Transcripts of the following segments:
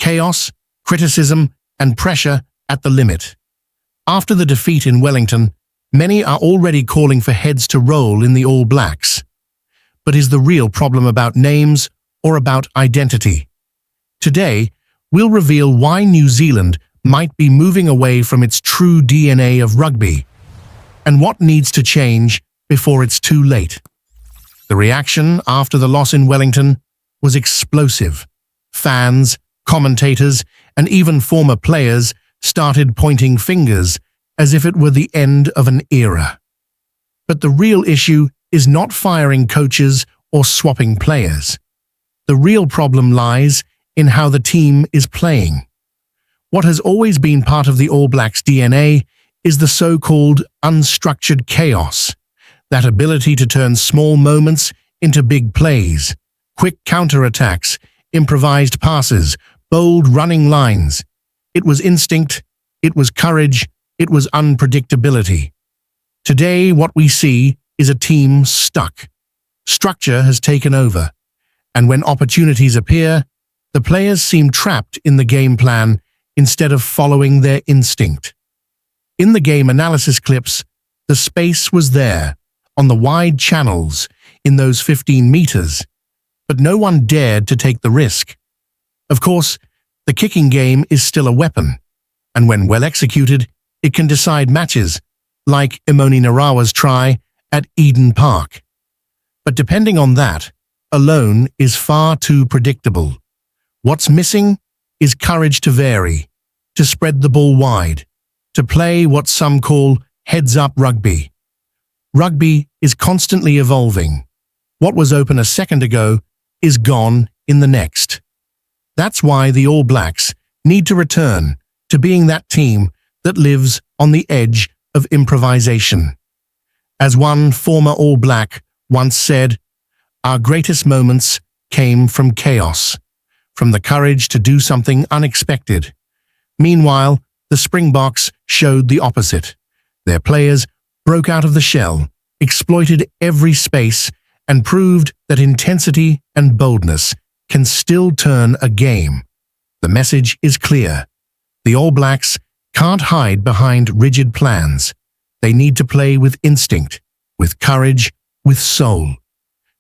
chaos, criticism, and pressure at the limit. After the defeat in Wellington, many are already calling for heads to roll in the All Blacks. But is the real problem about names or about identity? Today, we'll reveal why New Zealand might be moving away from its true DNA of rugby, and what needs to change before it's too late. The reaction after the loss in Wellington was explosive. Fans, commentators, and even former players started pointing fingers as if it were the end of an era. But the real issue is not firing coaches or swapping players. The real problem lies in how the team is playing. What has always been part of the All Blacks' DNA is the so-called unstructured chaos, that ability to turn small moments into big plays, quick counter-attacks, improvised passes, bold running lines. It was instinct, it was courage, it was unpredictability. Today, what we see is a team stuck. Structure has taken over, and when opportunities appear, the players seem trapped in the game plan instead of following their instinct. In the game analysis clips, the space was there, on the wide channels, in those 15 meters, but no one dared to take the risk. Of course, the kicking game is still a weapon, and when well executed, it can decide matches, like Imoni Narawa's try at Eden Park. But depending on that, alone is far too predictable. What's missing is courage to vary, to spread the ball wide, to play what some call heads-up rugby. Rugby is constantly evolving. What was open a second ago is gone in the next. That's why the All Blacks need to return to being that team that lives on the edge of improvisation. As one former All Black once said, "Our greatest moments came from chaos, from the courage to do something unexpected." Meanwhile, the Springboks showed the opposite. Their players broke out of the shell, exploited every space, and proved that intensity and boldness can still turn a game. The message is clear. The All Blacks can't hide behind rigid plans. They need to play with instinct, with courage, with soul.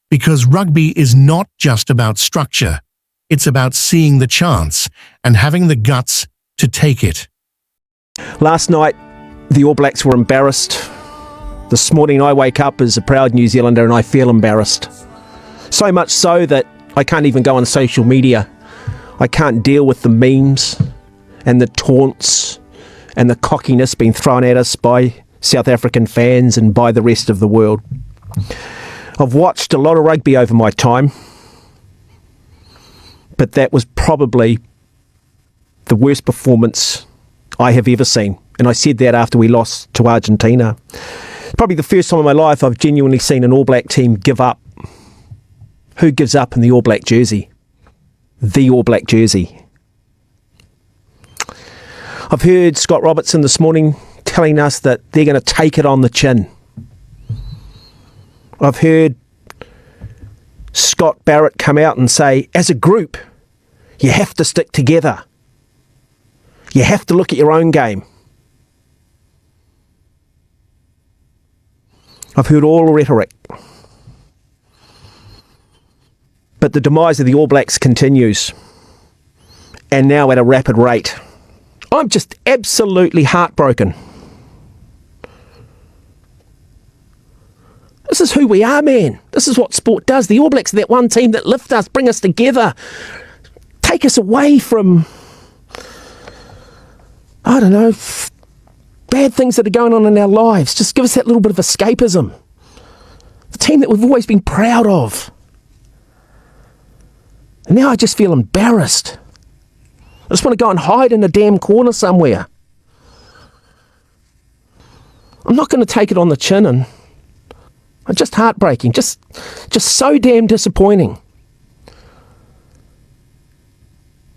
Because rugby is not just about structure. It's about seeing the chance and having the guts to take it. Last night, the All Blacks were embarrassed. This morning I wake up as a proud New Zealander and I feel embarrassed. So much so that I can't even go on social media. I can't deal with the memes and the taunts and the cockiness being thrown at us by South African fans and by the rest of the world. I've watched a lot of rugby over my time, but that was probably the worst performance I have ever seen. And I said that after we lost to Argentina. It's probably the first time in my life I've genuinely seen an All Black team give up. Who gives up in the All Black jersey? The All Black jersey. I've heard Scott Robertson this morning telling us that they're going to take it on the chin. I've heard Scott Barrett come out and say, as a group, you have to stick together. You have to look at your own game. I've heard all the rhetoric. But the demise of the All Blacks continues. And now at a rapid rate. I'm just absolutely heartbroken. This is who we are, man. This is what sport does. The All Blacks are that one team that lift us, bring us together, take us away from, I don't know, bad things that are going on in our lives. Just give us that little bit of escapism. The team that we've always been proud of. And now I just feel embarrassed. I just want to go and hide in a damn corner somewhere. I'm not going to take it on the chin, and I'm just heartbreaking, just so damn disappointing.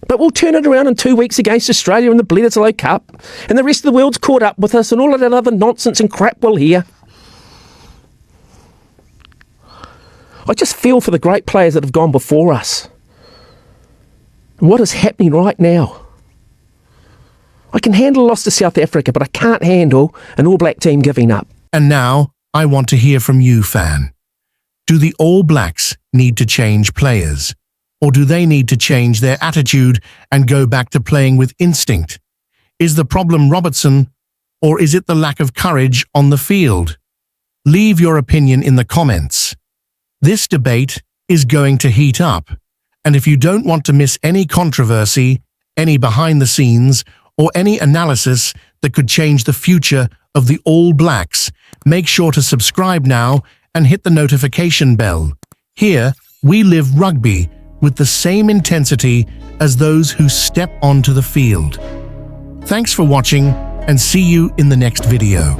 But we'll turn it around in 2 weeks against Australia in the Bledisloe Cup, and the rest of the world's caught up with us, and all of that other nonsense and crap we'll hear. I just feel for the great players that have gone before us. What is happening right now? I can handle a loss to South Africa, but I can't handle an All Black team giving up. And now, I want to hear from you, fan. Do the All Blacks need to change players? Or do they need to change their attitude and go back to playing with instinct? Is the problem Robertson, or is it the lack of courage on the field? Leave your opinion in the comments. This debate is going to heat up, and if you don't want to miss any controversy, any behind the scenes, or any analysis that could change the future of the All Blacks, make sure to subscribe now and hit the notification bell. Here, we live rugby with the same intensity as those who step onto the field. Thanks for watching, and see you in the next video.